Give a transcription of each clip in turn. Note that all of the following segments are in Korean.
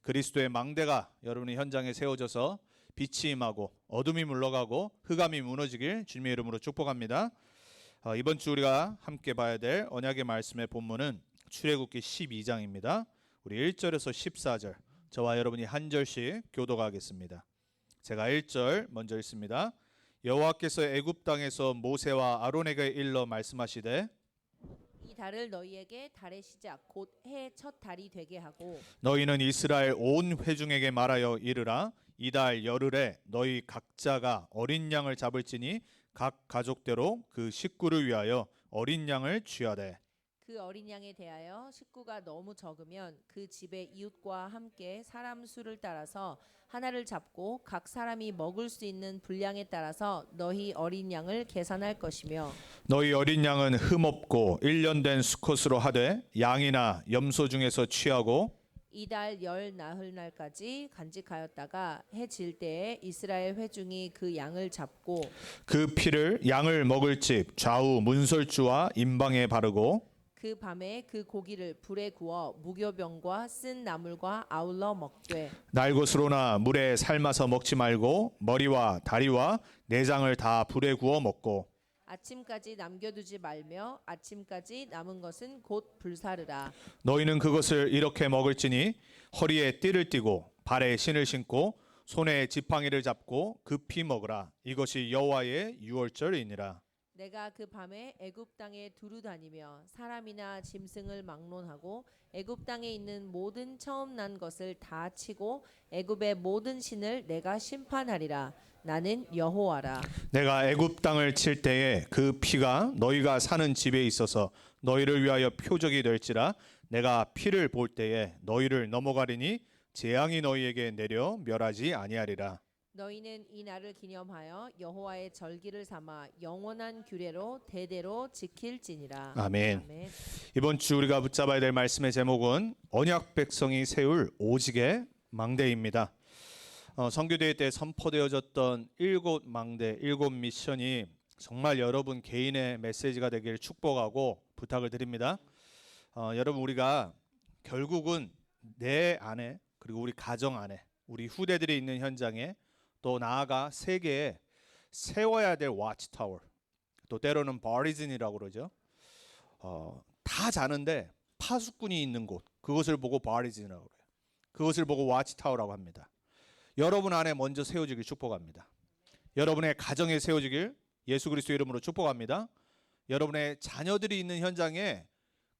그리스도의 망대가 여러분의 현장에 세워져서 빛이 임하고 어둠이 물러가고 흑암이 무너지길 주님의 이름으로 축복합니다. 이번 주 우리가 함께 봐야 될 언약의 말씀의 본문은 출애굽기 12장입니다. 우리 1절에서 14절 저와 여러분이 한 절씩 교독하겠습니다. 제가 1절 먼저 읽습니다. 여호와께서 애굽 땅에서 모세와 아론에게 일러 말씀하시되 이 달을 너희에게 달의 시작 곧 해의 첫 달이 되게 하고 너희는 이스라엘 온 회중에게 말하여 이르라 이달 열흘에 너희 각자가 어린 양을 잡을지니 각 가족대로 그 식구를 위하여 어린 양을 취하되 그 어린 양에 대하여 식구가 너무 적으면 그 집의 이웃과 함께 사람 수를 따라서 하나를 잡고 각 사람이 먹을 수 있는 분량에 따라서 너희 어린 양을 계산할 것이며 너희 어린 양은 흠없고 1년 된 수컷으로 하되 양이나 염소 중에서 취하고 이달 열 나흘날까지 간직하였다가 해 질 때에 이스라엘 회중이 그 양을 잡고 그 피를 양을 먹을 집 좌우 문설주와 임방에 바르고 그 밤에 그 고기를 불에 구워 무교병과 쓴 나물과 아울러 먹되 날것으로나 물에 삶아서 먹지 말고 머리와 다리와 내장을 다 불에 구워 먹고 아침까지 남겨두지 말며 아침까지 남은 것은 곧 불사르라. 너희는 그것을 이렇게 먹을지니 허리에 띠를 띠고 발에 신을 신고 손에 지팡이를 잡고 급히 먹으라. 이것이 여호와의 유월절이니라. 내가 그 밤에 애굽 땅에 두루 다니며 사람이나 짐승을 막론하고 애굽 땅에 있는 모든 처음 난 것을 다 치고 애굽의 모든 신을 내가 심판하리라. 나는 여호와라. 내가 애굽 땅을 칠 때에 그 피가 너희가 사는 집에 있어서 너희를 위하여 표적이 될지라. 내가 피를 볼 때에 너희를 넘어가리니 재앙이 너희에게 내려 멸하지 아니하리라. 너희는 이 날을 기념하여 여호와의 절기를 삼아 영원한 규례로 대대로 지킬지니라. 아멘. 이번 주 우리가 붙잡아야 될 말씀의 제목은 언약 백성이 세울 오직의 망대입니다. 선교대회 때 선포되어졌던 7망대, 7미션이 정말 여러분 개인의 메시지가 되길 축복하고 부탁을 드립니다. 여러분 우리가 결국은 내 안에 그리고 우리 가정 안에 우리 후대들이 있는 현장에 또 나아가 세계에 세워야 될 와치타워, 또 때로는 바리즌이라고 그러죠. 다 자는데 파수꾼이 있는 곳, 그것을 보고 바리즌이라고 그래요. 그것을 보고 와치타워라고 합니다. 여러분 안에 먼저 세워지길 축복합니다. 여러분의 가정에 세워지길 예수 그리스도 이름으로 축복합니다. 여러분의 자녀들이 있는 현장에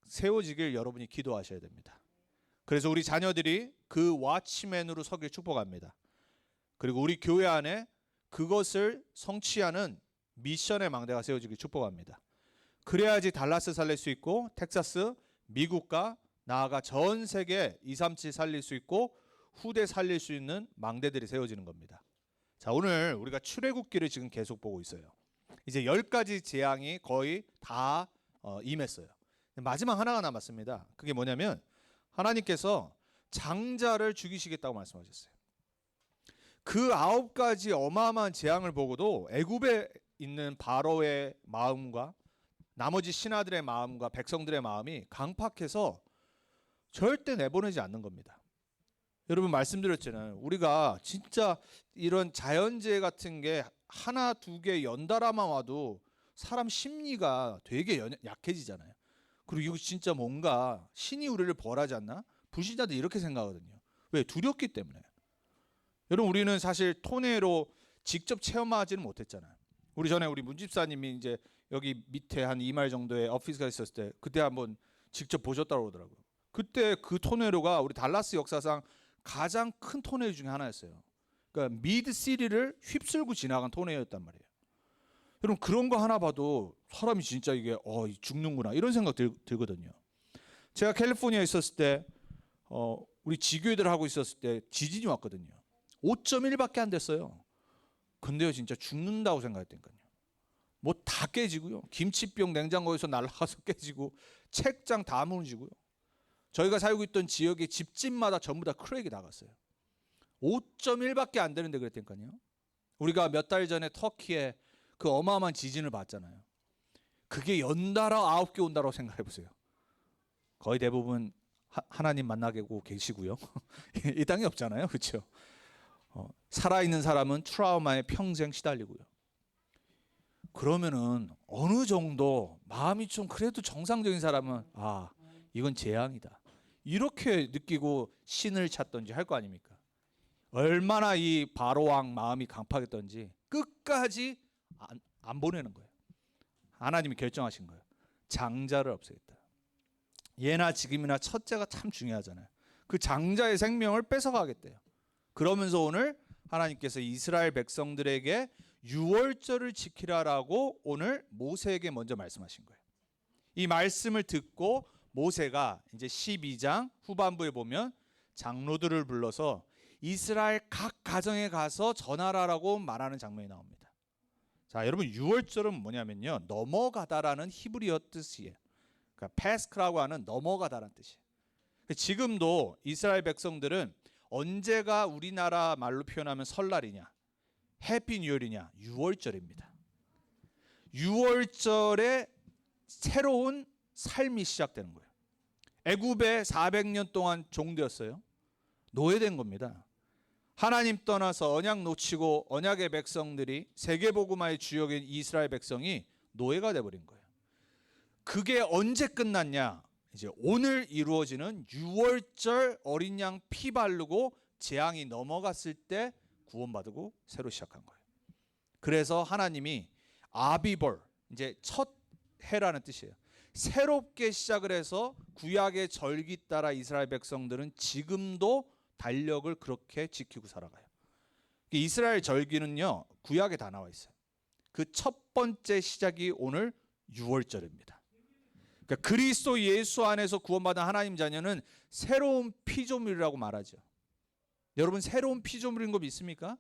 세워지길 여러분이 기도하셔야 됩니다. 그래서 우리 자녀들이 그 와치맨으로 서길 축복합니다. 그리고 우리 교회 안에 그것을 성취하는 미션의 망대가 세워지길 축복합니다. 그래야지 달라스 살릴 수 있고 텍사스, 미국과 나아가 전 세계 237 살릴 수 있고 후대 살릴 수 있는 망대들이 세워지는 겁니다. 자, 오늘 우리가 출애굽기를 지금 계속 보고 있어요. 이제 10가지 재앙이 거의 다 임했어요. 마지막 하나가 남았습니다. 그게 뭐냐면 하나님께서 장자를 죽이시겠다고 말씀하셨어요. 그 9가지 어마어마한 재앙을 보고도 애굽에 있는 바로의 마음과 나머지 신하들의 마음과 백성들의 마음이 강팍해서 절대 내보내지 않는 겁니다. 여러분 말씀드렸잖아요. 우리가 진짜 이런 자연재해 같은 게 하나 두 개 연달아만 와도 사람 심리가 되게 약해지잖아요. 그리고 이거 진짜 뭔가 신이 우리를 벌하지 않나? 불신자들 이렇게 생각하거든요. 왜? 두렵기 때문에. 여러분 우리는 사실 토네로 직접 체험하지는 못했잖아요. 우리 전에 우리 문 집사님이 이제 여기 밑에 한 2마일 정도의 오피스가 있었을 때 그때 한번 직접 보셨다고 그러더라고요. 그때 그 토네로가 우리 달라스 역사상 가장 큰 토네로 중에 하나였어요. 그러니까 미드시리를 휩쓸고 지나간 토네로였단 말이에요. 여러분 그런 거 하나 봐도 사람이 진짜 이게 죽는구나 이런 생각 들거든요. 제가 캘리포니아에 있었을 때 우리 지교회들 하고 있었을 때 지진이 왔거든요. 5.1밖에 안 됐어요. 근데요 진짜 죽는다고 생각했다니까요. 뭐 다 깨지고요. 김치병 냉장고에서 날아가서 깨지고 책장 다 무너지고요. 저희가 살고 있던 지역의 집집마다 전부 다 크랙이 나갔어요. 5.1밖에 안 되는데 그랬다니까요. 우리가 몇 달 전에 터키에 그 어마어마한 지진을 봤잖아요. 그게 연달아 9개 온다고 생각해 보세요. 거의 대부분 하나님 만나고 계시고요. 이 땅에 없잖아요, 그렇죠? 살아있는 사람은 트라우마에 평생 시달리고요. 그러면은 어느 정도 마음이 좀 그래도 정상적인 사람은 이건 재앙이다 이렇게 느끼고 신을 찾던지 할 거 아닙니까? 얼마나 이 바로 왕 마음이 강팍했던지 끝까지 안 보내는 거예요. 하나님이 결정하신 거예요. 장자를 없애겠다. 예나 지금이나 첫째가 참 중요하잖아요. 그 장자의 생명을 뺏어가겠대요. 그러면서 오늘 하나님께서 이스라엘 백성들에게 유월절을 지키라라고 오늘 모세에게 먼저 말씀하신 거예요. 이 말씀을 듣고 모세가 이제 12장 후반부에 보면 장로들을 불러서 이스라엘 각 가정에 가서 전하라라고 말하는 장면이 나옵니다. 자, 여러분 유월절은 뭐냐면요, 넘어가다라는 히브리어 뜻이에요. 그러니까 패스크라고 하는 넘어가다라는 뜻이에요. 지금도 이스라엘 백성들은 언제가 우리나라 말로 표현하면 설날이냐, 해피 뉴얼이냐, 유월절입니다. 유월절에 새로운 삶이 시작되는 거예요. 애굽에 400년 동안 종되었어요. 노예된 겁니다. 하나님 떠나서 언약 놓치고 언약의 백성들이 세계복음화의 주역인 이스라엘 백성이 노예가 돼버린 거예요. 그게 언제 끝났냐? 이제 오늘 이루어지는 유월절 어린 양 피 바르고 재앙이 넘어갔을 때 구원받고 새로 시작한 거예요. 그래서 하나님이 아비벌, 이제 첫 해라는 뜻이에요. 새롭게 시작을 해서 구약의 절기 따라 이스라엘 백성들은 지금도 달력을 그렇게 지키고 살아가요. 이스라엘 절기는요, 구약에 다 나와 있어요. 그 첫 번째 시작이 오늘 유월절입니다. 그러니까 그리스도 예수 안에서 구원받은 하나님 자녀는 새로운 피조물이라고 말하죠. 여러분 새로운 피조물인 거 믿습니까?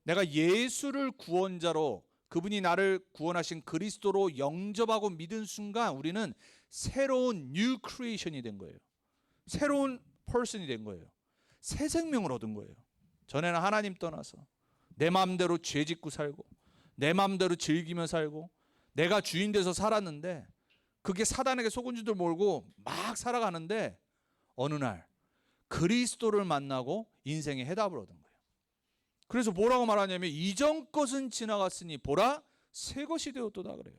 내가 예수를 구원자로, 그분이 나를 구원하신 그리스도로 영접하고 믿은 순간 우리는 새로운 뉴 크리에이션이 된 거예요. 새로운 퍼슨이 된 거예요. 새 생명을 얻은 거예요. 전에는 하나님 떠나서 내 마음대로 죄 짓고 살고 내 마음대로 즐기며 살고 내가 주인 돼서 살았는데 그게 사단에게 속은 줄도 모르고 막 살아가는데 어느 날 그리스도를 만나고 인생의 해답을 얻은 거예요. 그래서 뭐라고 말하냐면 이전 것은 지나갔으니 보라 새 것이 되었도다 그래요.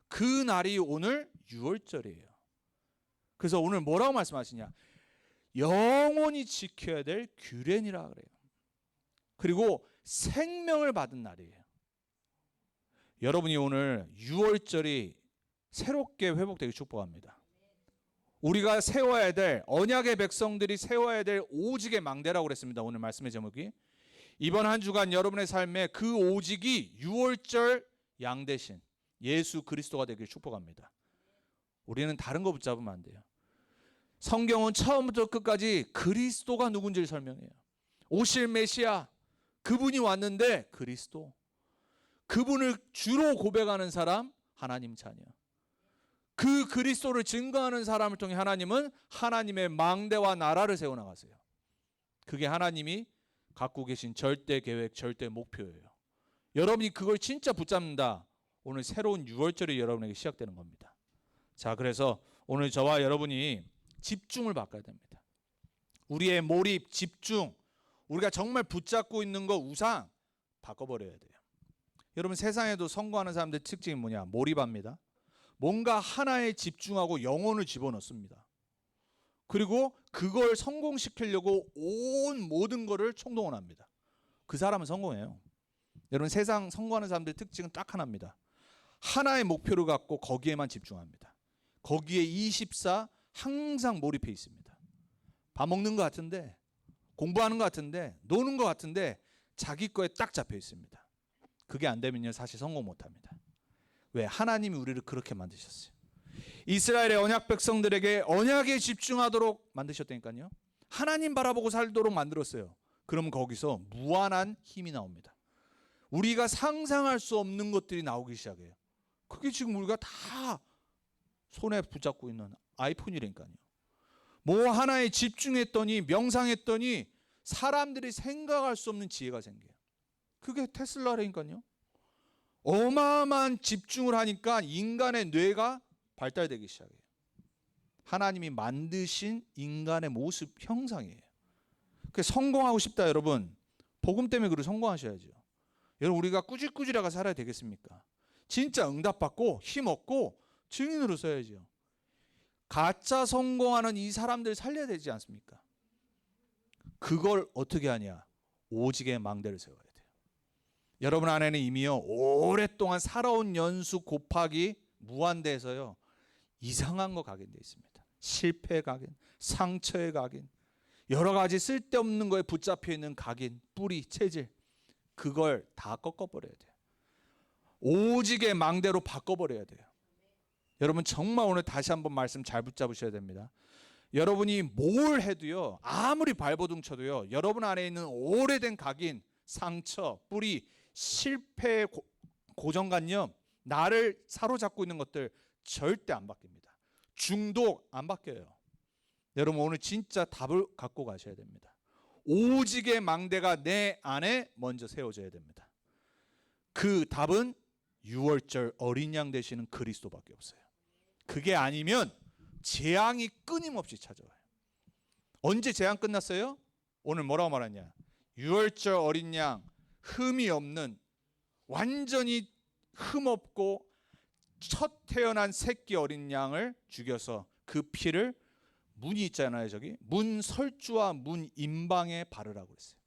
그 날이 오늘 유월절이에요. 그래서 오늘 뭐라고 말씀하시냐? 영원히 지켜야 될 규례니라 그래요. 그리고 생명을 받은 날이에요. 여러분이 오늘 유월절이 새롭게 회복되기 축복합니다. 우리가 세워야 될, 언약의 백성들이 세워야 될 오직의 망대라고 그랬습니다. 오늘 말씀의 제목이. 이번 한 주간 여러분의 삶에 그 오직이 유월절 양 대신 예수 그리스도가 되길 축복합니다. 우리는 다른 거 붙잡으면 안 돼요. 성경은 처음부터 끝까지 그리스도가 누군지를 설명해요. 오실 메시아, 그분이 왔는데 그리스도, 그분을 주로 고백하는 사람 하나님 자녀, 그 그리스도를 증거하는 사람을 통해 하나님은 하나님의 망대와 나라를 세워나가세요. 그게 하나님이 갖고 계신 절대 계획, 절대 목표예요. 여러분이 그걸 진짜 붙잡는다, 오늘 새로운 유월절이 여러분에게 시작되는 겁니다. 자, 그래서 오늘 저와 여러분이 집중을 바꿔야 됩니다. 우리의 몰입, 집중, 우리가 정말 붙잡고 있는 거 우상 바꿔버려야 돼요. 여러분 세상에도 성공하는 사람들의 특징이 뭐냐? 몰입합니다. 뭔가 하나에 집중하고 영혼을 집어넣습니다. 그리고 그걸 성공시키려고 온 모든 거를 총동원합니다. 그 사람은 성공해요. 여러분 세상 성공하는 사람들의 특징은 딱 하나입니다. 하나의 목표를 갖고 거기에만 집중합니다. 거기에 24 항상 몰입해 있습니다. 밥 먹는 것 같은데, 공부하는 것 같은데, 노는 것 같은데 자기 거에 딱 잡혀 있습니다. 그게 안 되면요 사실 성공 못합니다. 왜? 하나님이 우리를 그렇게 만드셨어요. 이스라엘의 언약 백성들에게 언약에 집중하도록 만드셨다니까요. 하나님 바라보고 살도록 만들었어요. 그럼 거기서 무한한 힘이 나옵니다. 우리가 상상할 수 없는 것들이 나오기 시작해요. 그게 지금 우리가 다 손에 붙잡고 있는 아이폰이라니까요. 뭐 하나에 집중했더니, 명상했더니 사람들이 생각할 수 없는 지혜가 생겨요. 그게 테슬라라니까요. 어마어마한 집중을 하니까 인간의 뇌가 발달되기 시작해요. 하나님이 만드신 인간의 모습 형상이에요. 그 성공하고 싶다 여러분. 복음 때문에 그리고 성공하셔야죠. 여러분 우리가 꾸질꾸질하게 살아야 되겠습니까? 진짜 응답받고 힘없고 증인으로 서야죠. 가짜 성공하는 이 사람들 살려야 되지 않습니까? 그걸 어떻게 하냐? 오직의 망대를 세워야 돼요. 여러분 안에는 이미요 오랫동안 살아온 연수 곱하기 무한대에서요 이상한 거 각인되어 있습니다. 실패의 각인, 상처의 각인, 여러 가지 쓸데없는 거에 붙잡혀 있는 각인, 뿌리, 체질, 그걸 다 꺾어버려야 돼요. 오직의 망대로 바꿔버려야 돼요. 여러분 정말 오늘 다시 한번 말씀 잘 붙잡으셔야 됩니다. 여러분이 뭘 해도요 아무리 발버둥 쳐도요 여러분 안에 있는 오래된 각인, 상처, 뿌리, 실패의 고정관념, 나를 사로잡고 있는 것들 절대 안 바뀝니다. 중독 안 바뀌어요. 여러분 오늘 진짜 답을 갖고 가셔야 됩니다. 오직의 망대가 내 안에 먼저 세워져야 됩니다. 그 답은 유월절 어린 양 되시는 그리스도밖에 없어요. 그게 아니면 재앙이 끊임없이 찾아와요. 언제 재앙 끝났어요? 오늘 뭐라고 말하냐? 유월절 어린 양, 흠이 없는 완전히 흠없고 첫 태어난 새끼 어린 양을 죽여서 그 피를 문이 있잖아요. 저기 문 설주와 문 임방에 바르라고 그랬어요.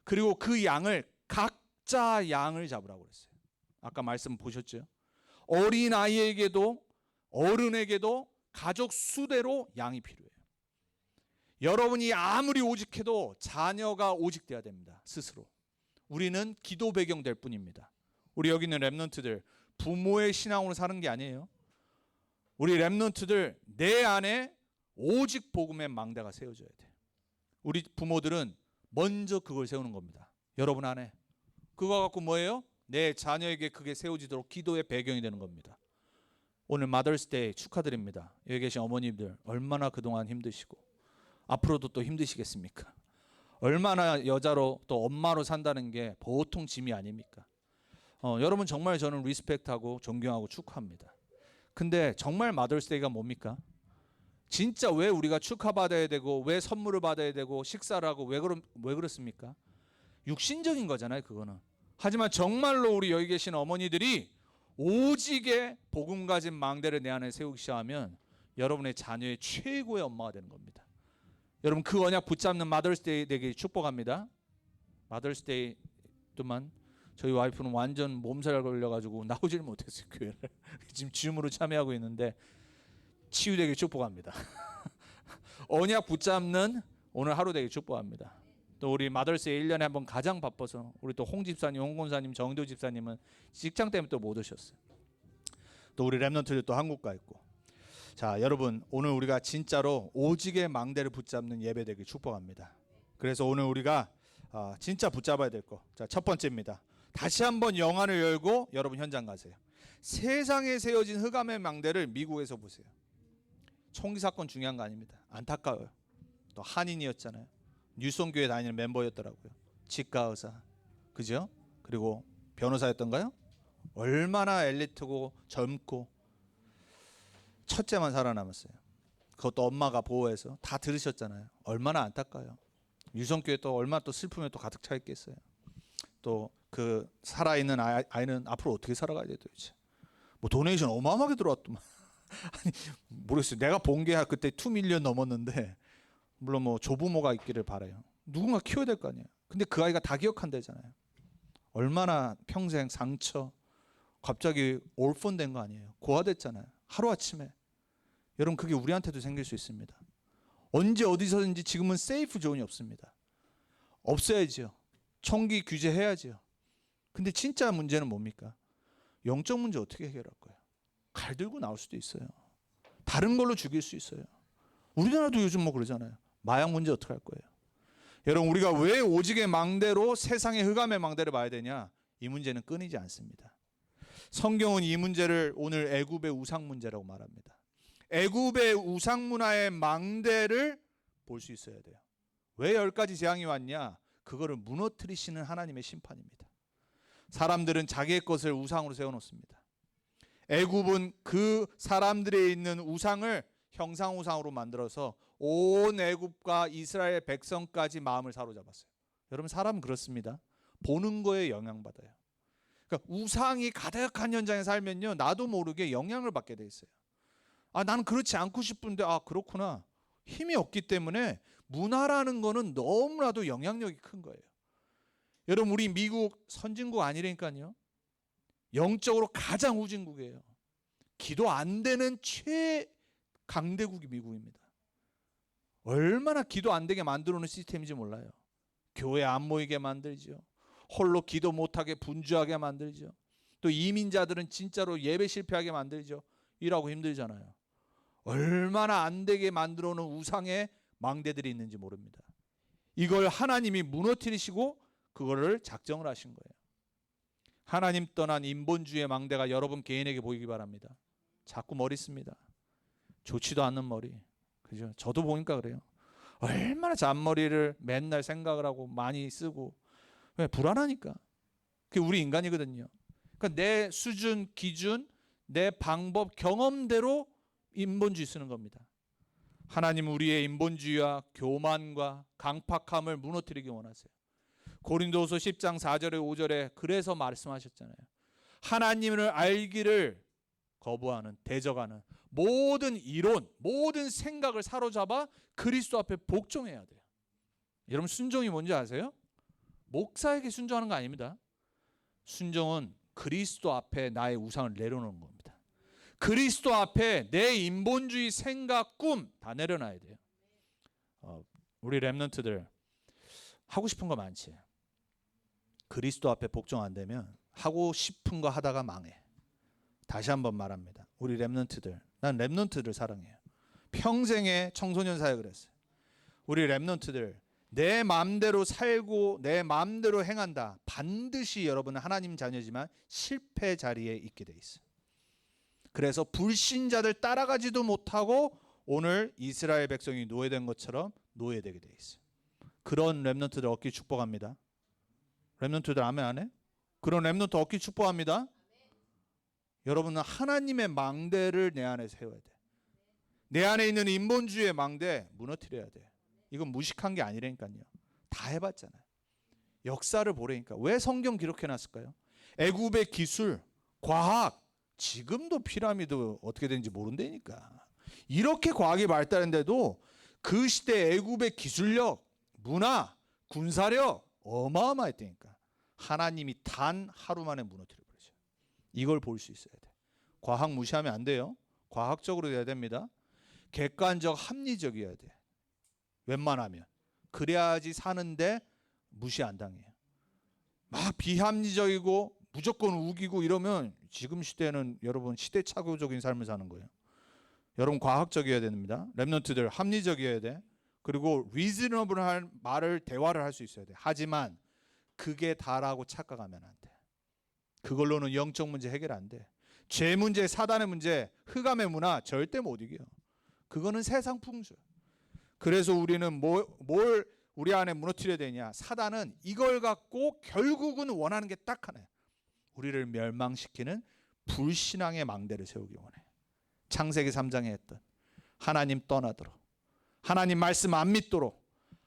그리고 그 양을 각자 양을 잡으라고 그랬어요. 아까 말씀 보셨죠? 어린 아이에게도 어른에게도 가족 수대로 양이 필요해요. 여러분이 아무리 오직해도 자녀가 오직돼야 됩니다. 스스로. 우리는 기도 배경 될 뿐입니다. 우리 여기 있는 렘넌트들 부모의 신앙으로 사는 게 아니에요. 우리 렘넌트들 내 안에 오직 복음의 망대가 세워져야 돼요. 우리 부모들은 먼저 그걸 세우는 겁니다. 여러분 안에 그거 갖고 뭐예요? 내 자녀에게 그게 세워지도록 기도의 배경이 되는 겁니다. 오늘 마더스데이 축하드립니다. 여기 계신 어머님들 얼마나 그동안 힘드시고 앞으로도 또 힘드시겠습니까? 얼마나 여자로 또 엄마로 산다는 게 보통 짐이 아닙니까? 여러분 정말 저는 리스펙트하고 존경하고 축하합니다. 근데 정말 마더스데이가 뭡니까? 진짜 왜 우리가 축하받아야 되고 왜 선물을 받아야 되고 식사를 하고 왜 그렇습니까? 육신적인 거잖아요 그거는. 하지만 정말로 우리 여기 계신 어머니들이 오직의 복음 가진 망대를 내 안에 세우기 시작하면 여러분의 자녀의 최고의 엄마가 되는 겁니다. 여러분 그 언약 붙잡는 마더스데이 되게 축복합니다. 마더스데이 동안 저희 와이프는 완전 몸살 걸려가지고 나오질 못했어요 교회를. 지금 줌으로 참여하고 있는데 치유되게 축복합니다. 언약 붙잡는 오늘 하루 되게 축복합니다. 또 우리 마더스데이 1년에 한번 가장 바빠서 우리 또 홍 집사님, 홍 권사님, 정도 집사님은 직장 때문에 또 못 오셨어요. 또 우리 렘넌트들 또 한국 가 있고. 자 여러분 오늘 우리가 진짜로 오직의 망대를 붙잡는 예배 되길 축복합니다. 그래서 오늘 우리가 진짜 붙잡아야 될 거. 자 첫 번째입니다. 다시 한번 영안을 열고 여러분 현장 가세요. 세상에 세워진 흑암의 망대를 미국에서 보세요. 총기 사건 중요한 거 아닙니다. 안타까워요. 또 한인이었잖아요. 뉴송교회 다니는 멤버였더라고요. 치과 의사, 그죠? 그리고 변호사였던가요? 얼마나 엘리트고 젊고 첫째만 살아남았어요. 그것도 엄마가 보호해서 다 들으셨잖아요. 얼마나 안타까워요. 유성교회 또 얼마나 또 슬픔에 또 가득 차 있겠어요. 또 그 살아있는 아이는 앞으로 어떻게 살아가야 돼요 도대체. 뭐 도네이션 어마어마하게 들어왔더만. 아니 모르겠어요. 내가 본 게 그때 2밀리언 넘었는데 물론 뭐 조부모가 있기를 바라요. 누군가 키워야 될 거 아니에요. 근데 그 아이가 다 기억한다잖아요. 얼마나 평생 상처, 갑자기 올폰 된 거 아니에요. 고아됐잖아요. 하루아침에. 여러분 그게 우리한테도 생길 수 있습니다. 언제 어디서든지 지금은 세이프 존이 없습니다. 없어야죠. 총기 규제해야죠. 근데 진짜 문제는 뭡니까? 영적 문제 어떻게 해결할 거예요? 칼 들고 나올 수도 있어요. 다른 걸로 죽일 수 있어요. 우리나라도 요즘 뭐 그러잖아요. 마약 문제 어떻게 할 거예요? 여러분 우리가 왜 오직의 망대로 세상의 흑암의 망대를 봐야 되냐? 이 문제는 끊이지 않습니다. 성경은 이 문제를 오늘 애굽의 우상 문제라고 말합니다. 애굽의 우상 문화의 망대를 볼 수 있어야 돼요. 왜 10가지 재앙이 왔냐? 그거를 무너뜨리시는 하나님의 심판입니다. 사람들은 자기의 것을 우상으로 세워놓습니다. 애굽은 그 사람들에 있는 우상을 형상우상으로 만들어서 온 애굽과 이스라엘 백성까지 마음을 사로잡았어요. 여러분, 사람은 그렇습니다. 보는 거에 영향받아요. 그러니까 우상이 가득한 현장에 살면요, 나도 모르게 영향을 받게 돼 있어요. 아, 나는 그렇지 않고 싶은데, 아, 그렇구나. 힘이 없기 때문에 문화라는 거는 너무나도 영향력이 큰 거예요. 여러분, 우리 미국 선진국 아니라니까요. 영적으로 가장 후진국이에요. 기도 안 되는 최강대국이 미국입니다. 얼마나 기도 안 되게 만들어 놓은 시스템인지 몰라요. 교회 안 모이게 만들죠. 홀로 기도 못하게 분주하게 만들죠. 또 이민자들은 진짜로 예배 실패하게 만들죠. 일하고 힘들잖아요. 얼마나 안 되게 만들어 놓은 우상의 망대들이 있는지 모릅니다. 이걸 하나님이 무너뜨리시고 그거를 작정을 하신 거예요. 하나님 떠난 인본주의의 망대가 여러분 개인에게 보이기 바랍니다. 자꾸 머리 씁니다. 좋지도 않는 머리. 그죠? 저도 보니까 그래요. 얼마나 잔머리를 맨날 생각을 하고 많이 쓰고. 왜? 불안하니까. 그게 우리 인간이거든요. 그러니까 내 수준, 기준, 내 방법, 경험대로 인본주의 쓰는 겁니다. 하나님은 우리의 인본주의와 교만과 강팍함을 무너뜨리기 원하세요. 고린도후서 10장 4절에 5절에 그래서 말씀하셨잖아요. 하나님을 알기를 거부하는, 대적하는 모든 이론, 모든 생각을 사로잡아 그리스도 앞에 복종해야 돼요. 여러분, 순종이 뭔지 아세요? 목사에게 순종하는 거 아닙니다. 순종은 그리스도 앞에 나의 우상을 내려놓는 겁니다. 그리스도 앞에 내 인본주의 생각, 꿈 다 내려놔야 돼요. 우리 렘넌트들 하고 싶은 거 많지. 그리스도 앞에 복종 안 되면 하고 싶은 거 하다가 망해. 다시 한번 말합니다. 우리 렘넌트들, 난 렘넌트들 사랑해요. 평생에 청소년 사역을 했어요. 우리 렘넌트들 내 마음대로 살고 내 마음대로 행한다. 반드시 여러분은 하나님 자녀지만 실패 자리에 있게 돼 있어요. 그래서 불신자들 따라가지도 못하고 오늘 이스라엘 백성이 노예된 것처럼 노예되게 돼 있어요. 그런 렘넌트들 얻기 축복합니다. 렘넌트들 아멘 안 해? 그런 렘넌트 얻기 축복합니다. 여러분은 하나님의 망대를 내 안에 세워야 돼. 내 안에 있는 인본주의의 망대 무너뜨려야 돼. 이건 무식한 게 아니라니까요. 다 해봤잖아요. 역사를 보라니까. 왜 성경 기록해놨을까요? 애굽의 기술, 과학, 지금도 피라미드 어떻게 되는지 모른다니까. 이렇게 과학이 발달했는데도 그 시대 애굽의 기술력, 문화, 군사력 어마어마했다니까. 하나님이 단 하루 만에 무너뜨려 버리죠. 이걸 볼 수 있어야 돼. 과학 무시하면 안 돼요. 과학적으로 돼야 됩니다. 객관적, 합리적이어야 돼. 웬만하면. 그래야지 사는데 무시 안 당해요. 막 비합리적이고 무조건 우기고 이러면 지금 시대는 여러분 시대착오적인 삶을 사는 거예요. 여러분 과학적이어야 됩니다. 렘넌트들 합리적이어야 돼. 그리고 리즈너블한 말을 대화를 할 수 있어야 돼. 하지만 그게 다라고 착각하면 안 돼. 그걸로는 영적 문제 해결 안 돼. 죄 문제, 사단의 문제, 흑암의 문화 절대 못 이겨요. 그거는 세상 풍수. 그래서 우리는 뭘 우리 안에 무너뜨려야 되냐? 사단은 이걸 갖고 결국은 원하는 게 딱 하나예요. 우리를 멸망시키는 불신앙의 망대를 세우기 원해. 창세기 3장에 했던 하나님 떠나도록, 하나님 말씀 안 믿도록,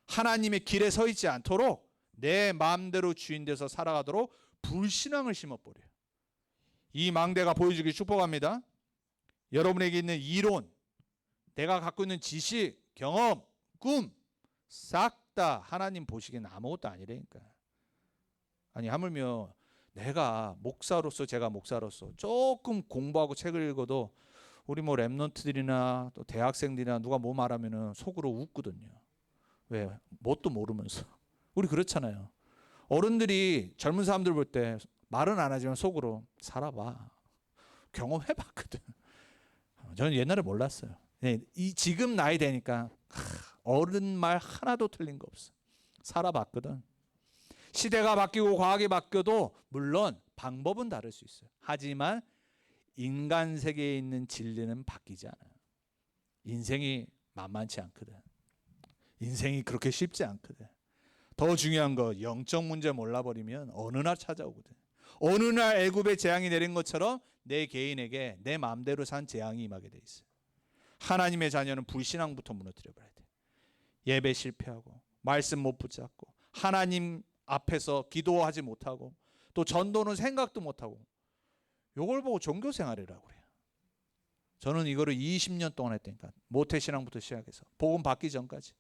하나님의 길에 서 있지 않도록 내 마음대로 주인 돼서 살아가도록 불신앙을 심어버려요. 이 망대가 보여주기 축복합니다. 여러분에게 있는 이론, 내가 갖고 있는 지식, 경험, 꿈 싹 다 하나님 보시기엔 아무것도 아니라니까. 아니 하물며 내가 목사로서, 제가 목사로서 조금 공부하고 책을 읽어도 우리 뭐 렘넌트들이나 또 대학생들이나 누가 뭐 말하면은 속으로 웃거든요. 왜? 뭣도 모르면서. 우리 그렇잖아요. 어른들이 젊은 사람들 볼 때 말은 안 하지만 속으로 살아봐. 경험해봤거든. 저는 옛날에 몰랐어요. 지금 나이 되니까 어른 말 하나도 틀린 거 없어. 살아봤거든. 시대가 바뀌고 과학이 바뀌어도 물론 방법은 다를 수 있어요. 하지만 인간 세계에 있는 진리는 바뀌지 않아요. 인생이 만만치 않거든. 인생이 그렇게 쉽지 않거든. 더 중요한 거 영적 문제 몰라버리면 어느 날 찾아오거든. 어느 날 애굽의 재앙이 내린 것처럼 내 개인에게 내 마음대로 산 재앙이 임하게 돼 있어요. 하나님의 자녀는 불신앙부터 무너뜨려 버려야 돼. 예배 실패하고 말씀 못 붙잡고 하나님 앞에서 기도하지 못하고 또 전도는 생각도 못하고 요걸 보고 종교생활이라고 그래요. 저는 이거를 20년 동안 했다니까. 모태신앙부터 시작해서 복음 받기 전까지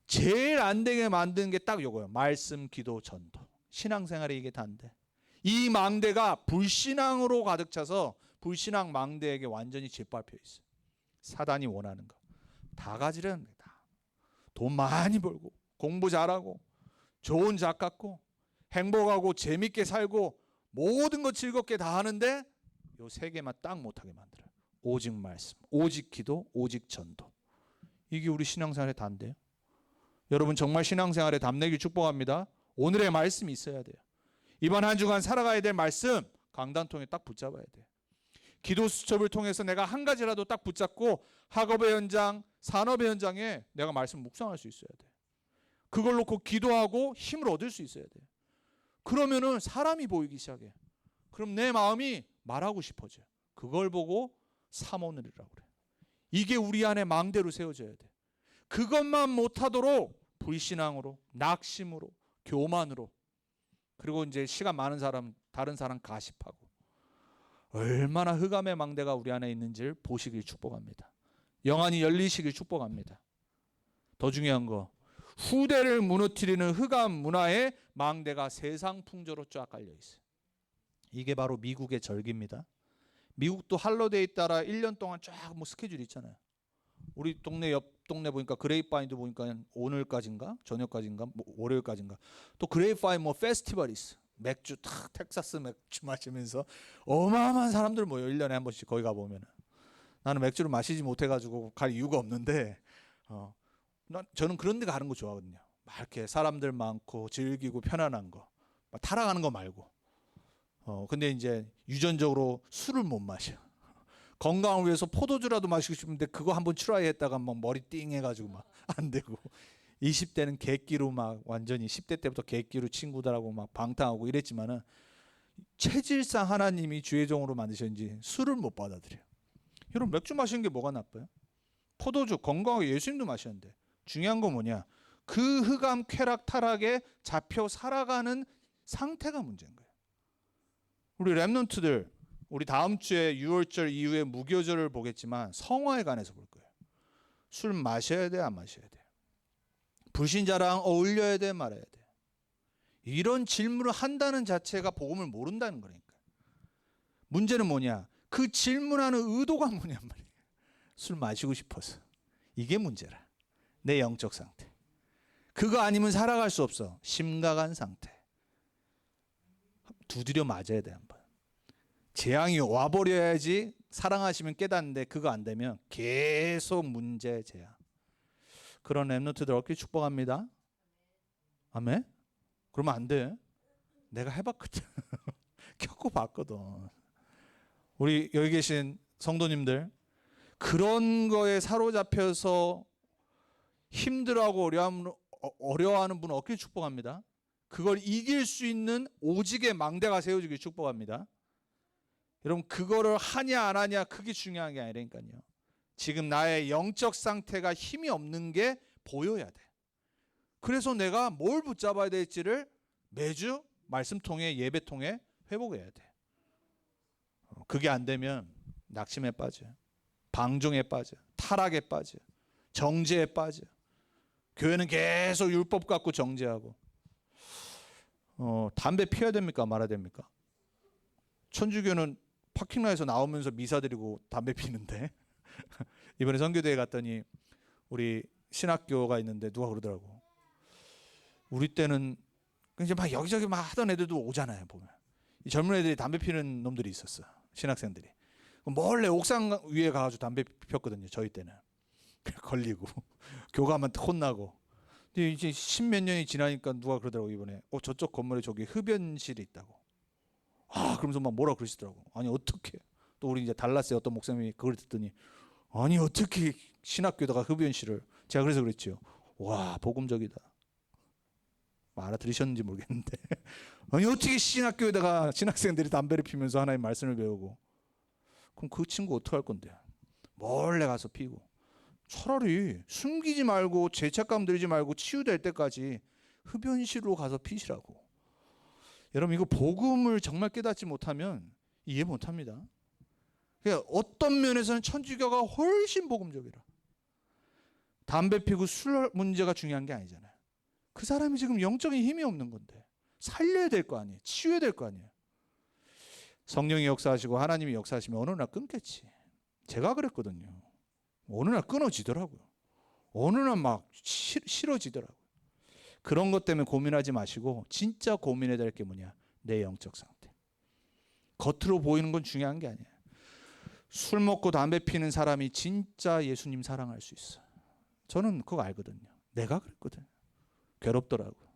제일 안 되게 만드는 게 딱 요거예요. 말씀, 기도, 전도. 신앙생활이 이게 다인데 이 망대가 불신앙으로 가득 차서 불신앙 망대에게 완전히 짓밟혀 있어요. 사단이 원하는 거 다 가지려는 거다. 돈 많이 벌고 공부 잘하고 좋은 작 같고 행복하고 재밌게 살고 모든 거 즐겁게 다 하는데 요 세 개만 딱 못하게 만들어요. 오직 말씀, 오직 기도, 오직 전도. 이게 우리 신앙생활의 다인데요. 여러분 정말 신앙생활에 담내기 축복합니다. 오늘의 말씀이 있어야 돼요. 이번 한 주간 살아가야 될 말씀 강단통에 딱 붙잡아야 돼요. 기도 수첩을 통해서 내가 한 가지라도 딱 붙잡고 학업의 현장, 산업의 현장에 내가 말씀 묵상할 수 있어야 돼요. 그걸 놓고 기도하고 힘을 얻을 수 있어야 돼요. 그러면은 사람이 보이기 시작해. 그럼 내 마음이 말하고 싶어져요. 그걸 보고 사모늘이라고 그래요. 이게 우리 안에 망대로 세워져야 돼. 그것만 못하도록 불신앙으로, 낙심으로, 교만으로, 그리고 이제 시간 많은 사람, 다른 사람 가십하고, 얼마나 흑암의 망대가 우리 안에 있는지를 보시길 축복합니다. 영안이 열리시길 축복합니다. 더 중요한 거, 후대를 무너뜨리는 흑암 문화의 망대가 세상 풍조로 쫙 깔려 있어요. 이게 바로 미국의 절기입니다. 미국도 할로데이 따라 1년 동안 쫙 뭐 스케줄이 있잖아요. 우리 동네 옆 동네 보니까 그레이프바인도 보니까 오늘까지인가 저녁까지인가 뭐 월요일까지인가 또 그레이프바인 뭐 페스티벌이 있어. 맥주 탁 텍사스 맥주 마시면서 어마어마한 사람들 모여 1년에 한 번씩 거기 가 보면은. 나는 맥주를 마시지 못해 가지고 갈 이유가 없는데 저는 그런 데 가는 거 좋아하거든요. 막 이렇게 사람들 많고 즐기고 편안한 거. 막 타락하는 거 말고. 근데 이제 유전적으로 술을 못 마셔. 건강을 위해서 포도주라도 마시고 싶은데 그거 한번 트라이 했다가 막 머리 띵 해가지고 막 안 되고 20대는 객기로 막 완전히 10대 때부터 객기로 친구들하고 막 방탕하고 이랬지만은 체질상 하나님이 주의 종으로 만드셨는지 술을 못 받아들여요. 여러분 맥주 마시는 게 뭐가 나빠요? 포도주 건강하게 예수님도 마셨는데 중요한 건 뭐냐? 그 흑암 쾌락 타락에 잡혀 살아가는 상태가 문제인 거예요. 우리 랩런트들 우리 다음 주에 6월절 이후에 무교절을 보겠지만 성화에 관해서 볼 거예요. 술 마셔야 돼, 안 마셔야 돼? 불신자랑 어울려야 돼, 말아야 돼? 이런 질문을 한다는 자체가 복음을 모른다는 거니까. 문제는 뭐냐? 그 질문하는 의도가 뭐냔 말이에요. 술 마시고 싶어서. 이게 문제라. 내 영적 상태. 그거 아니면 살아갈 수 없어. 심각한 상태. 두드려 맞아야 돼 한번. 재앙이 와버려야지 사랑하시면 깨닫는데 그거 안 되면 계속 문제 재앙. 그런 랩런트들 얻기 축복합니다. 아멘. 그러면 안 돼. 내가 해봤거든. 겪어봤거든. 우리 여기 계신 성도님들 그런 거에 사로잡혀서 힘들어하고 어려워하는 분 얻기 축복합니다. 그걸 이길 수 있는 오직의 망대가 세워지길 축복합니다. 여러분 그거를 하냐 안 하냐 그게 중요한 게 아니라니까요. 지금 나의 영적 상태가 힘이 없는 게 보여야 돼. 그래서 내가 뭘 붙잡아야 될지를 매주 말씀 통해 예배 통해 회복해야 돼. 그게 안 되면 낙심에 빠져, 방종에 빠져, 타락에 빠져, 정죄에 빠져. 교회는 계속 율법 갖고 정죄하고. 담배 피워야 됩니까 말아야 됩니까? 천주교는 파킹라에서 나오면서 미사 드리고 담배 피는데 이번에 선교대회 갔더니 우리 신학교가 있는데 누가 그러더라고. 우리 때는 이제 막 여기저기 막 하던 애들도 오잖아요. 보면 이 젊은 애들이 담배 피는 놈들이 있었어. 신학생들이 몰래 옥상 위에 가가지고 담배 폈거든요. 저희 때는 걸리고 교감은 혼나고. 근데 이제 10몇 년이 지나니까 누가 그러더라고. 이번에 저쪽 건물에 저기 흡연실이 있다고. 그러면서 막 뭐라 그러시더라고. 아니 어떻게 또 우리 이제 달라스의 어떤 목사님이 그걸 듣더니 아니 어떻게 신학교에다가 흡연실을. 제가 그래서 그랬죠. 와 복음적이다. 알아들으셨는지 모르겠는데 아니 어떻게 신학교에다가 신학생들이 담배를 피면서 하나님 말씀을 배우고. 그럼 그 친구 어떡할 건데. 몰래 가서 피고, 차라리 숨기지 말고 죄책감 들지 말고 치유될 때까지 흡연실로 가서 피시라고. 여러분, 이거 복음을 정말 깨닫지 못하면 이해 못합니다. 그러니까 어떤 면에서는 천주교가 훨씬 복음적이라. 담배 피고 술 문제가 중요한 게 아니잖아요. 그 사람이 지금 영적인 힘이 없는 건데 살려야 될 거 아니에요. 치유해야 될 거 아니에요. 성령이 역사하시고 하나님이 역사하시면 어느 날 끊겠지. 제가 그랬거든요. 어느 날 끊어지더라고요. 어느 날 막 싫어지더라고요. 그런 것 때문에 고민하지 마시고 진짜 고민해야 될 게 뭐냐? 내 영적 상태. 겉으로 보이는 건 중요한 게 아니에요. 술 먹고 담배 피는 사람이 진짜 예수님 사랑할 수 있어. 저는 그거 알거든요. 내가 그랬거든. 괴롭더라고요.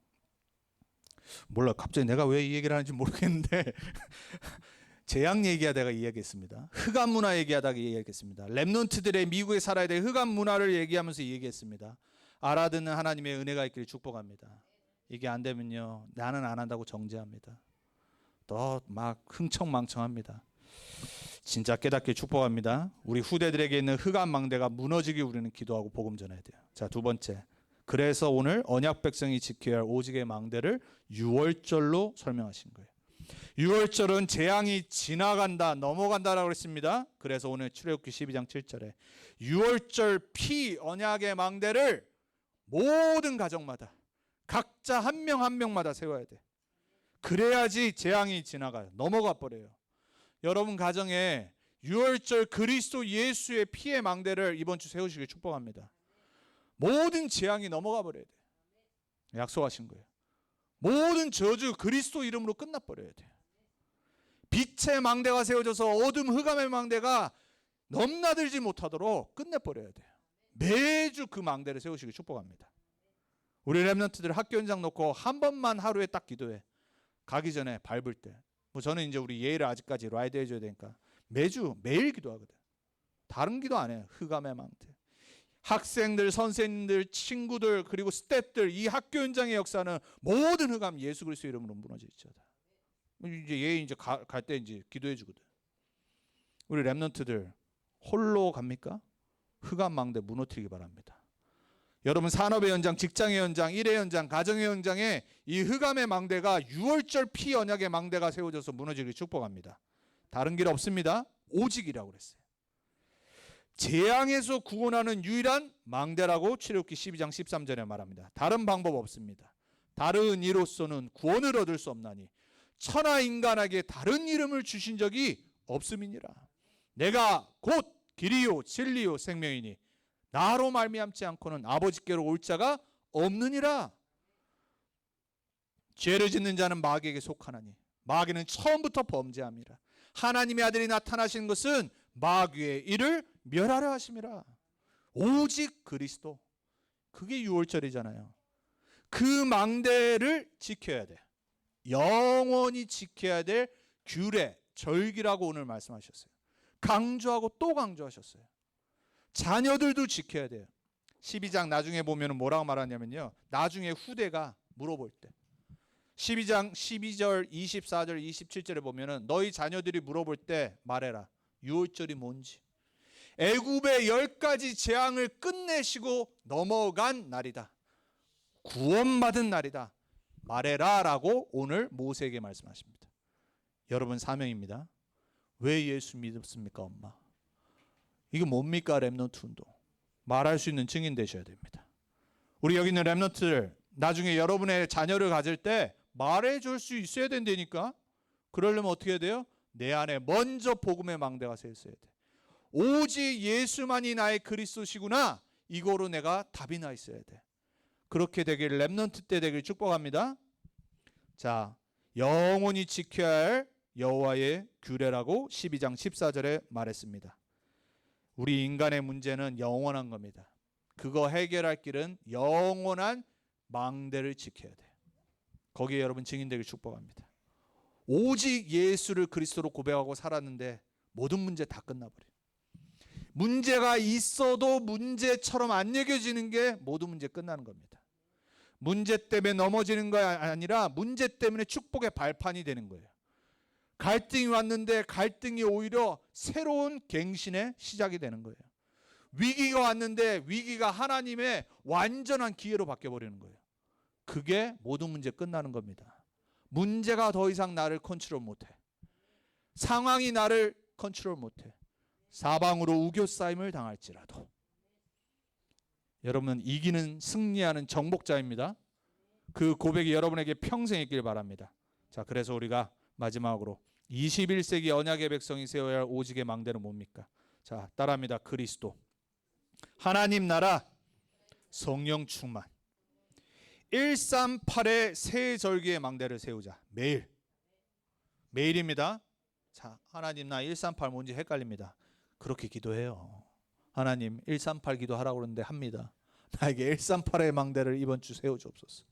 몰라, 갑자기 내가 왜 이 얘기를 하는지 모르겠는데 재앙 얘기하다가 이야기했습니다. 흑암 문화 얘기하다가 이야기했습니다. 렘넌트들의 미국에 살아야 될 흑암 문화를 얘기하면서 얘기했습니다. 알아듣는 하나님의 은혜가 있기를 축복합니다. 이게 안 되면요, 나는 안 한다고 정죄합니다. 또 막 흥청망청합니다. 진짜 깨닫게 축복합니다. 우리 후대들에게 있는 흑암 망대가 무너지기 우리는 기도하고 복음 전해야 돼요. 자, 두 번째. 그래서 오늘 언약 백성이 지켜야 할 오직의 망대를 유월절로 설명하신 거예요. 유월절은 재앙이 지나간다, 넘어간다라고 했습니다. 그래서 오늘 출애굽기 12장 7절에 유월절 피 언약의 망대를 모든 가정마다 각자 한 명 한 명마다 세워야 돼. 그래야지 재앙이 지나가요. 넘어가 버려요. 여러분 가정에 유월절 그리스도 예수의 피의 망대를 이번 주 세우시길 축복합니다. 모든 재앙이 넘어가 버려야 돼. 약속하신 거예요. 모든 저주 그리스도 이름으로 끝나버려야 돼요. 빛의 망대가 세워져서 어둠 흑암의 망대가 넘나들지 못하도록 끝내버려야 돼요. 매주 그 망대를 세우시길 축복합니다. 우리 렘넌트들 학교 현장 놓고 한 번만 하루에 딱 기도해. 가기 전에 밟을 때. 뭐 저는 이제 우리 예의를 아직까지 라이드 해줘야 되니까 매일 기도하거든. 다른 기도 안 해요. 흑암의 망대. 학생들, 선생님들, 친구들, 그리고 스태프들, 이 학교 현장의 역사는 모든 흑암 예수 그리스도 이름으로 무너질지어다. 이제 얘 이제 갈 때 이제 기도해 주거든. 우리 렘넌트들 홀로 갑니까? 흑암 망대 무너뜨리기 바랍니다. 여러분 산업의 현장, 직장의 현장, 일의 현장, 가정의 현장에 이 흑암의 망대가 유월절 피 언약의 망대가 세워져서 무너지길 축복합니다. 다른 길 없습니다. 오직이라고 그랬어요. 재앙에서 구원하는 유일한 망대라고 출애굽기 12장 13절에 말합니다. 다른 방법 없습니다. 다른 이로서는 구원을 얻을 수 없나니 천하 인간에게 다른 이름을 주신 적이 없음이니라. 내가 곧 길이요 진리요 생명이니 나로 말미암지 않고는 아버지께로 올 자가 없느니라. 죄를 짓는 자는 마귀에게 속하나니 마귀는 처음부터 범죄함이라. 하나님의 아들이 나타나신 것은 마귀의 일을 멸하려 하심이라. 오직 그리스도. 그게 유월절이잖아요. 그 망대를 지켜야 돼. 영원히 지켜야 될 규례, 절기라고 오늘 말씀하셨어요. 강조하고 또 강조하셨어요. 자녀들도 지켜야 돼요. 12장 나중에 보면 뭐라고 말하냐면요, 나중에 후대가 물어볼 때 12장 12절 24절 27절에 보면은 너희 자녀들이 물어볼 때 말해라. 유월절이 뭔지. 애굽의 10가지 재앙을 끝내시고 넘어간 날이다. 구원받은 날이다. 말해라 라고 오늘 모세에게 말씀하십니다. 여러분 사명입니다. 왜 예수 믿습니까, 엄마? 이게 뭡니까, 렘넌트 운동? 말할 수 있는 증인 되셔야 됩니다. 우리 여기 있는 렘넌트들 나중에 여러분의 자녀를 가질 때 말해줄 수 있어야 된다니까. 그러려면 어떻게 해야 돼요? 내 안에 먼저 복음의 망대가 서 있어야 돼. 오직 예수만이 나의 그리스도시구나. 이거로 내가 답이 나 있어야 돼. 그렇게 되길, 렘넌트 때 되길 축복합니다. 자, 영원히 지켜야 할 여호와의 규례라고 12장 14절에 말했습니다. 우리 인간의 문제는 영원한 겁니다. 그거 해결할 길은 영원한 망대를 지켜야 돼요. 거기에 여러분 증인 되길 축복합니다. 오직 예수를 그리스도로 고백하고 살았는데 모든 문제 다 끝나버려요. 문제가 있어도 문제처럼 안 여겨지는 게 모든 문제 끝나는 겁니다. 문제 때문에 넘어지는 거 아니라 문제 때문에 축복의 발판이 되는 거예요. 갈등이 왔는데 갈등이 오히려 새로운 갱신의 시작이 되는 거예요. 위기가 왔는데 위기가 하나님의 완전한 기회로 바뀌어버리는 거예요. 그게 모든 문제 끝나는 겁니다. 문제가 더 이상 나를 컨트롤 못해. 상황이 나를 컨트롤 못해. 사방으로 우겨싸임을 당할지라도. 여러분은 이기는 승리하는 정복자입니다. 그 고백이 여러분에게 평생 있길 바랍니다. 자, 그래서 우리가 마지막으로 21세기 언약의 백성이 세워야 할 오직의 망대는 뭡니까? 자, 따라합니다. 그리스도, 하나님 나라, 성령 충만. 138의 새 절기의 망대를 세우자. 매일입니다. 자, 하나님 나 138 뭔지 헷갈립니다. 그렇게 기도해요. 하나님 138 기도하라고 그러는데 합니다. 나에게 138의 망대를 이번 주 세워주옵소서.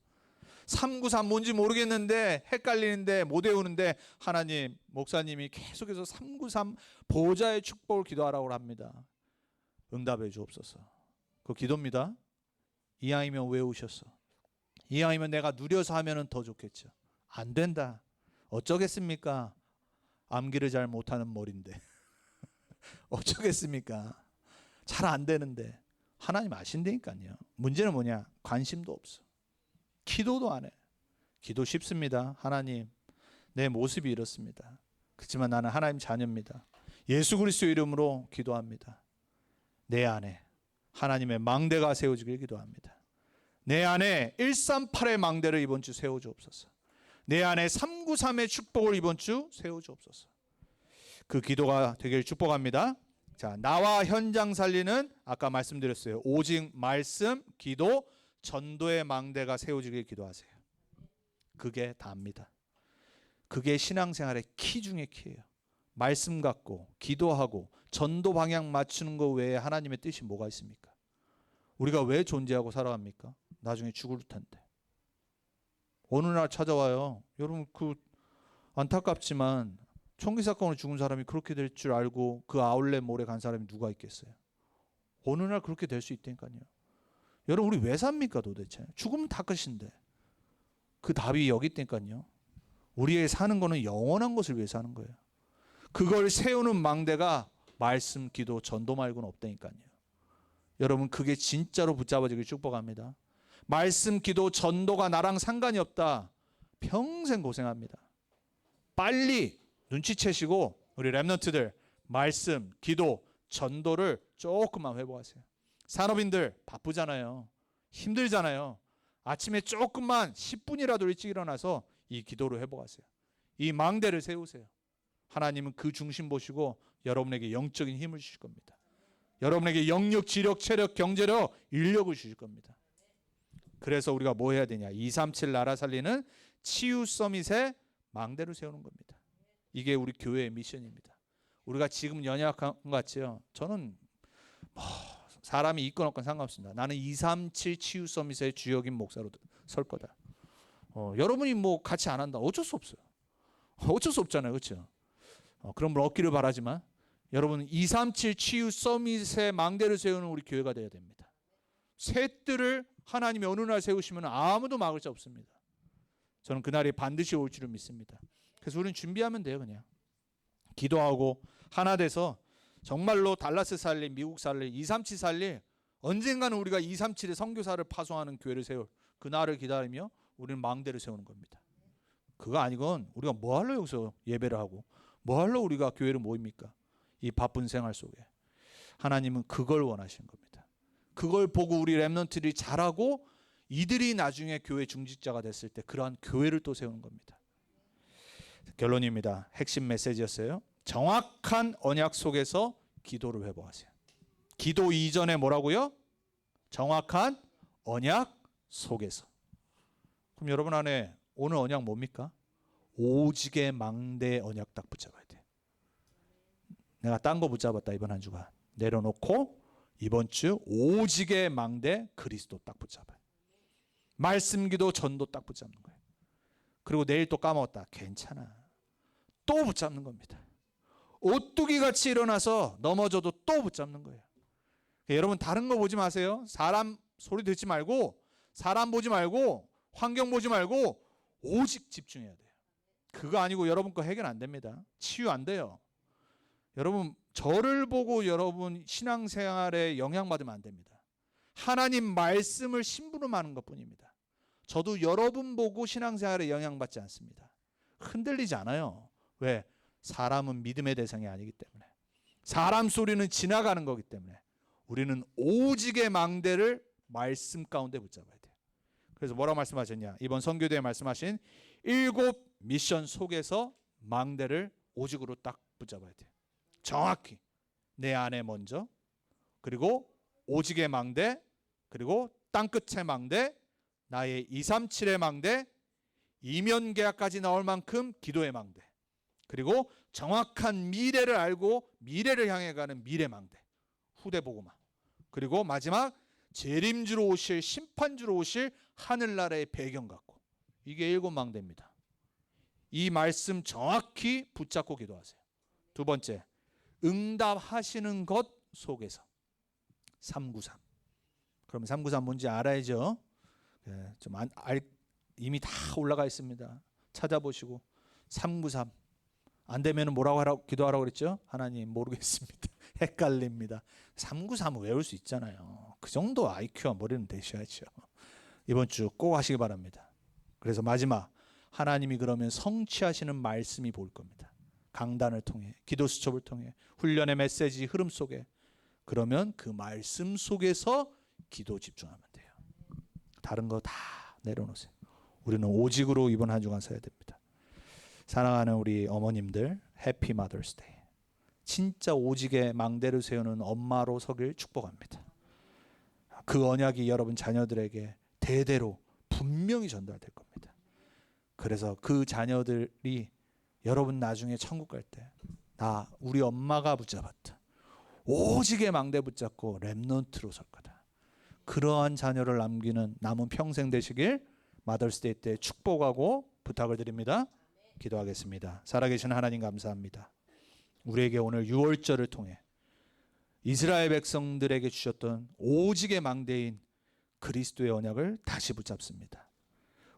393 뭔지 모르겠는데 헷갈리는데 못 외우는데 하나님, 목사님이 계속해서 393 보좌의 축복을 기도하라고 합니다. 응답해 주옵소서. 그 기도입니다. 이왕이면 외우셨어. 이왕이면 내가 누려서 하면 더 좋겠죠. 안 된다. 어쩌겠습니까? 암기를 잘 못하는 머리인데 어쩌겠습니까? 잘 안 되는데. 하나님 아신다니까요. 문제는 뭐냐? 관심도 없어. 기도도 안 해. 기도 쉽습니다. 하나님, 내 모습이 이렇습니다. 그렇지만 나는 하나님 자녀입니다. 예수 그리스도 이름으로 기도합니다. 내 안에 하나님의 망대가 세워지길 기도합니다. 내 안에 138의 망대를 이번 주 세워주옵소서. 내 안에 393의 축복을 이번 주 세워주옵소서. 그 기도가 되길 축복합니다. 자, 나와 현장 살리는 아까 말씀드렸어요. 오직 말씀, 기도, 전도의 망대가 세워지길 기도하세요. 그게 다입니다. 그게 신앙생활의 키 중의 키예요. 말씀 갖고 기도하고 전도 방향 맞추는 것 외에 하나님의 뜻이 뭐가 있습니까? 우리가 왜 존재하고 살아갑니까? 나중에 죽을 텐데. 어느 날 찾아와요. 여러분 그 안타깝지만 총기 사건으로 죽은 사람이 그렇게 될 줄 알고 그 아울렛 몰에 간 사람이 누가 있겠어요? 어느 날 그렇게 될 수 있다니까요. 여러분 우리 왜 삽니까 도대체? 죽으면 다 끝인데. 그 답이 여기 있다니까요. 우리의 사는 거는 영원한 것을 위해 사는 거예요. 그걸 세우는 망대가 말씀, 기도, 전도 말고는 없다니까요. 여러분 그게 진짜로 붙잡아지길 축복합니다. 말씀, 기도, 전도가 나랑 상관이 없다. 평생 고생합니다. 빨리 눈치채시고 우리 랩런트들 말씀, 기도, 전도를 조금만 회복하세요. 산업인들 바쁘잖아요. 힘들잖아요. 아침에 조금만 10분이라도 일찍 일어나서 이 기도를 회복하세요. 이 망대를 세우세요. 하나님은 그 중심 보시고 여러분에게 영적인 힘을 주실 겁니다. 여러분에게 영력, 지력, 체력, 경제력, 인력을 주실 겁니다. 그래서 우리가 뭐 해야 되냐? 237 나라 살리는 치유 서밋의 망대를 세우는 겁니다. 이게 우리 교회의 미션입니다. 우리가 지금 연약한 것 같지요? 저는 사람이 있건 없건 상관없습니다. 나는 237 치유 서밋의 주역인 목사로 설 거다. 여러분이 뭐 같이 안 한다. 어쩔 수 없어요. 어쩔 수 없잖아요. 그렇죠? 그런 분 얻기를 바라지만 여러분 237 치유 서밋의 망대를 세우는 우리 교회가 되어야 됩니다. 새 뜰을 하나님이 어느 날 세우시면 아무도 막을 수 없습니다. 저는 그날이 반드시 올 줄을 믿습니다. 그래서 우리는 준비하면 돼요. 그냥 기도하고 하나 돼서 정말로 달라스 살릴, 미국 살릴, 237 살릴, 언젠가는 우리가 237의 선교사를 파송하는 교회를 세울 그날을 기다리며 우리는 망대를 세우는 겁니다. 그거 아니건 우리가 뭐 하러 여기서 예배를 하고 뭐 하러 우리가 교회를 모입니까? 이 바쁜 생활 속에 하나님은 그걸 원하시는 겁니다. 그걸 보고 우리 랩런트들이 잘하고 이들이 나중에 교회 중직자가 됐을 때 그러한 교회를 또 세우는 겁니다. 결론입니다. 핵심 메시지였어요. 정확한 언약 속에서 기도를 회복하세요. 기도 이전에 뭐라고요? 정확한 언약 속에서. 그럼 여러분 안에 오늘 언약 뭡니까? 오직의 망대 언약 딱 붙잡아야 돼. 내가 딴 거 붙잡았다 이번 한 주간. 내려놓고 이번 주 오직의 망대 그리스도 딱 붙잡아요. 말씀, 기도, 전도 딱 붙잡는 거예요. 그리고 내일 또 까먹었다. 괜찮아. 또 붙잡는 겁니다. 오뚜기 같이 일어나서 넘어져도 또 붙잡는 거예요. 여러분 다른 거 보지 마세요. 사람 소리 듣지 말고 사람 보지 말고 환경 보지 말고 오직 집중해야 돼요. 그거 아니고 여러분 거 해결 안 됩니다. 치유 안 돼요. 여러분 저를 보고 여러분 신앙생활에 영향받으면 안 됩니다. 하나님 말씀을 심부름하는 것뿐입니다. 저도 여러분 보고 신앙생활에 영향받지 않습니다. 흔들리지 않아요. 왜? 사람은 믿음의 대상이 아니기 때문에. 사람 소리는 지나가는 거기 때문에 우리는 오직의 망대를 말씀 가운데 붙잡아야 돼요. 그래서 뭐라고 말씀하셨냐? 이번 선교대에 말씀하신 7 미션 속에서 망대를 오직으로 딱 붙잡아야 돼요. 정확히 내 안에 먼저, 그리고 오직의 망대, 그리고 땅끝의 망대, 나의 237의 망대, 이면 계약까지 나올 만큼 기도의 망대, 그리고 정확한 미래를 알고 미래를 향해 가는 미래 망대, 후대 보고마, 그리고 마지막 재림주로 오실, 심판주로 오실 하늘나라의 배경 갖고, 이게 7 망대입니다. 이 말씀 정확히 붙잡고 기도하세요. 두 번째, 응답하시는 것 속에서 393. 그러면 393 뭔지 알아야죠. 이미 다 올라가 있습니다. 찾아보시고 393 안 되면 뭐라고 기도하라고 그랬죠? 하나님 모르겠습니다. 헷갈립니다. 393은 외울 수 있잖아요. 그 정도 IQ와 머리는 되셔야죠. 이번 주 꼭 하시기 바랍니다. 그래서 마지막, 하나님이 그러면 성취하시는 말씀이 보일 겁니다. 강단을 통해, 기도 수첩을 통해, 훈련의 메시지 흐름 속에. 그러면 그 말씀 속에서 기도 집중하면 돼요. 다른 거 다 내려놓으세요. 우리는 오직으로 이번 한 주간 서야 됩니다. 사랑하는 우리 어머님들, 해피 마더스 데이. 진짜 오직의 망대를 세우는 엄마로 서길 축복합니다. 그 언약이 여러분 자녀들에게 대대로 분명히 전달될 겁니다. 그래서 그 자녀들이 여러분 나중에 천국 갈 때, 나 우리 엄마가 붙잡았다, 오직의 망대 붙잡고 렘넌트로 설 거다. 그러한 자녀를 남은 평생 되시길 마더스데이 때 축복하고 부탁을 드립니다. 기도하겠습니다. 살아계신 하나님 감사합니다. 우리에게 오늘 6월절을 통해 이스라엘 백성들에게 주셨던 오직의 망대인 그리스도의 언약을 다시 붙잡습니다.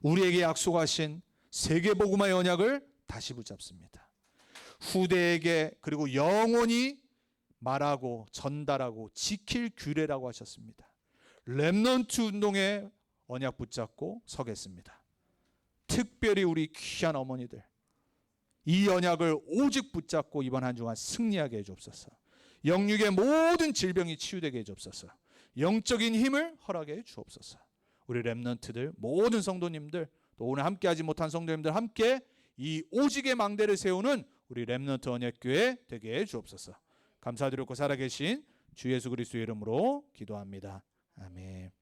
우리에게 약속하신 세계복음화의 언약을 다시 붙잡습니다. 후대에게 그리고 영원히 말하고 전달하고 지킬 규례라고 하셨습니다. 렘넌트 운동의 언약 붙잡고 서겠습니다. 특별히 우리 귀한 어머니들, 이 언약을 오직 붙잡고 이번 한 주간 승리하게 해주옵소서. 영육의 모든 질병이 치유되게 해주옵소서. 영적인 힘을 허락해 주옵소서. 우리 렘넌트들, 모든 성도님들, 또 오늘 함께하지 못한 성도님들 함께 이 오직의 망대를 세우는 우리 렘넌트 언약교회 되게 해 주옵소서. 감사드리고 살아계신 주 예수 그리스도의 이름으로 기도합니다. 아멘.